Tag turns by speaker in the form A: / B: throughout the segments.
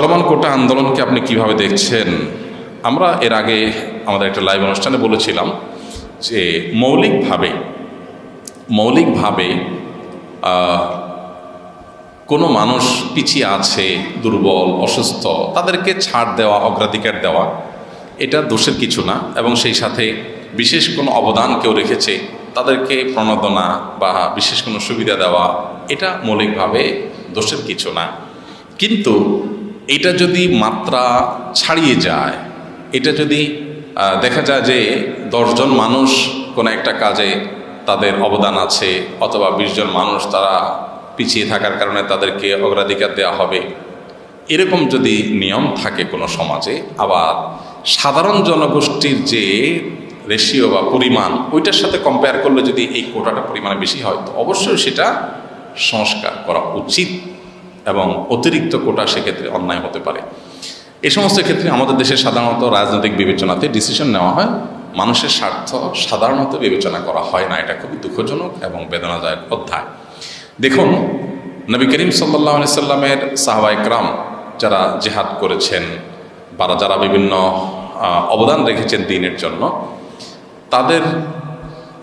A: চলমান কোটা আন্দোলনকে আপনি কিভাবে দেখছেন? আমরা এর আগে আমাদের একটা লাইভ অনুষ্ঠানে বলেছিলাম যে মৌলিকভাবে কোনো মানুষ পিছিয়ে আছে, দুর্বল, অসুস্থ, তাদেরকে ছাড় দেওয়া, অগ্রাধিকার দেওয়া, এটা দোষের কিছু না। এবং সেই সাথে বিশেষ কোনো অবদান কেউ রেখেছে, তাদেরকে প্রণোদনা বা বিশেষ কোনো সুবিধা দেওয়া, এটা মৌলিকভাবে দোষের কিছু না। কিন্তু এটা যদি মাত্রা ছাড়িয়ে যায়, এটা যদি দেখা যায় যে 10 জন মানুষ কোনো একটা কাজে তাদের অবদান আছে, অথবা 20 জন মানুষ তারা পিছিয়ে থাকার কারণে তাদেরকে অগ্রাধিকার দেওয়া হবে, এরকম যদি নিয়ম থাকে কোনো সমাজে, আবার সাধারণ জনগোষ্ঠীর যে রেশিও বা পরিমাণ, ওইটার সাথে কম্পেয়ার করলে যদি এই কোটাটা পরিমাণে বেশি হয়, তো অবশ্যই সেটা সংস্কার করা উচিত। এবং অতিরিক্ত কোটা সেক্ষেত্রে অন্যায় হতে পারে। এই সমস্ত ক্ষেত্রে আমাদের দেশে সাধারণত রাজনৈতিক বিবেচনাতে ডিসিশন নেওয়া হয়, মানুষের স্বার্থ সাধারণত বিবেচনা করা হয় না। এটা খুবই দুঃখজনক এবং বেদনাদায়ক অধ্যায়। দেখুন, নবী করিম সাল্লাল্লাহু আলাইহি সাল্লামের সাহাবা ইকরাম যারা জিহাদ করেছেন বা যারা বিভিন্ন অবদান রেখেছেন দ্বীনের জন্য, তাদের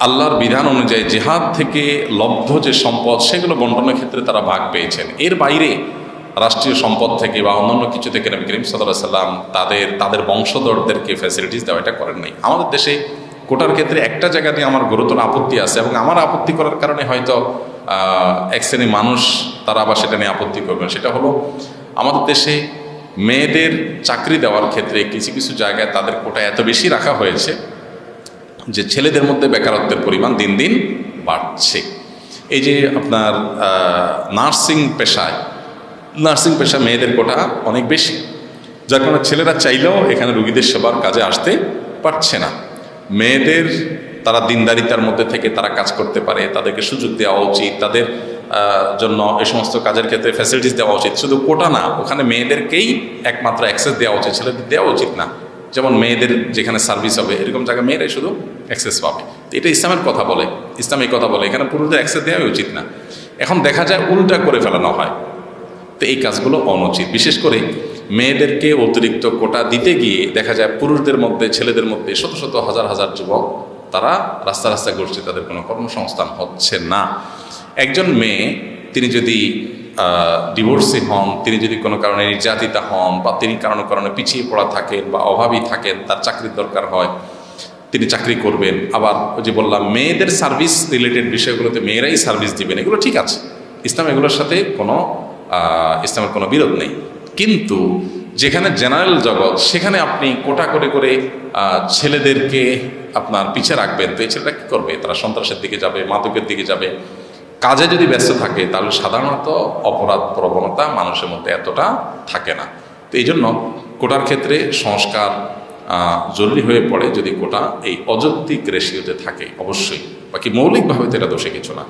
A: আল্লাহর বিধান অনুযায়ী জিহাদ থেকে লব্ধ যে সম্পদ, সেগুলো বন্টনের ক্ষেত্রে তারা ভাগ পেয়েছেন। এর বাইরে রাষ্ট্রীয় সম্পদ থেকে বা অন্যান্য কিছু থেকে নবী করিম সাল্লাল্লাহু আলাইহি সাল্লাম তাদের বংশধরদেরকে ফ্যাসিলিটিস দেওয়া, এটা করেন নাই। আমাদের দেশে কোটার ক্ষেত্রে একটা জায়গা নিয়ে আমার গুরুতর আপত্তি আছে, এবং আমার আপত্তি করার কারণে হয়তো এক শ্রেণী মানুষ তারা আবার সেটা নিয়ে আপত্তি করবেন। সেটা হলো, আমাদের দেশে মেয়েদের চাকরি দেওয়ার ক্ষেত্রে কিছু কিছু জায়গায় তাদের কোটা এত বেশি রাখা হয়েছে যে ছেলেদের মধ্যে বেকারত্বের পরিমাণ দিন দিন বাড়ছে। এই যে আপনার নার্সিং পেশা মেয়েদের কোটা অনেক বেশি, যার কারণে ছেলেরা চাইলেও এখানে রোগীদের সেবার কাজে আসতে পারছে না। মেয়েদের তারা দিনদারিতার মধ্যে থেকে তারা কাজ করতে পারে, তাদেরকে সুযোগ দেওয়া উচিত, তাদের জন্য এই সমস্ত কাজের ক্ষেত্রে ফ্যাসিলিটিস দেওয়া উচিত। শুধু কোটা না, ওখানে মেয়েদেরকেই একমাত্র অ্যাক্সেস দেওয়া উচিত, ছেলেদের দেওয়া উচিত না। যেমন মেয়েদের যেখানে সার্ভিস হবে, এরকম জায়গায় মেয়েরাই শুধু অ্যাক্সেস পাবে। তো এটা ইসলামের কথা বলে, ইসলাম এই কথা বলে, এখানে পুরুষদের অ্যাক্সেস দেওয়াই উচিত না। এখন দেখা যায় উল্টা করে ফেলানো হয়। তো এই কাজগুলো অনুচিত। বিশেষ করে মেয়েদেরকে অতিরিক্ত কোটা দিতে গিয়ে দেখা যায় পুরুষদের মধ্যে, ছেলেদের মধ্যে শত শত হাজার হাজার যুবক তারা রাস্তায় ঘুরছে, তাদের কোনো কর্মসংস্থান হচ্ছে না। একজন মেয়ে, তিনি যদি ডিভোর্সি হন, তিনি যদি কোনো কারণে নির্যাতিতা হন, বা তিনি কারণে পিছিয়ে পড়া থাকেন বা অভাবী থাকেন, তার চাকরির দরকার হয়, তিনি চাকরি করবেন। আবার ওই যে বললাম, মেয়েদের সার্ভিস রিলেটেড বিষয়গুলোতে মেয়েরাই সার্ভিস দিবেন, এগুলো ঠিক আছে, ইসলাম এগুলোর সাথে ইসলামের কোনো বিরোধ নেই। কিন্তু যেখানে জেনারেল জগৎ, সেখানে আপনি কোটা করে ছেলেদেরকে আপনার পিছিয়ে রাখবেন, তো এই ছেলেটা কী করবে? তারা সন্ত্রাসের দিকে যাবে, মাদকের দিকে যাবে। কাজে যদি ব্যস্ত থাকে, তাহলে সাধারণত অপরাধ প্রবণতা মানুষের মধ্যে এতটা থাকে না। তো এই জন্য কোটার ক্ষেত্রে সংস্কার জরুরি হয়ে পড়ে, যদি কোটা এই অযৌক্তিক রেশিওতে থাকে অবশ্যই। বাকি মৌলিকভাবে তো এটা দোষে কিছু না।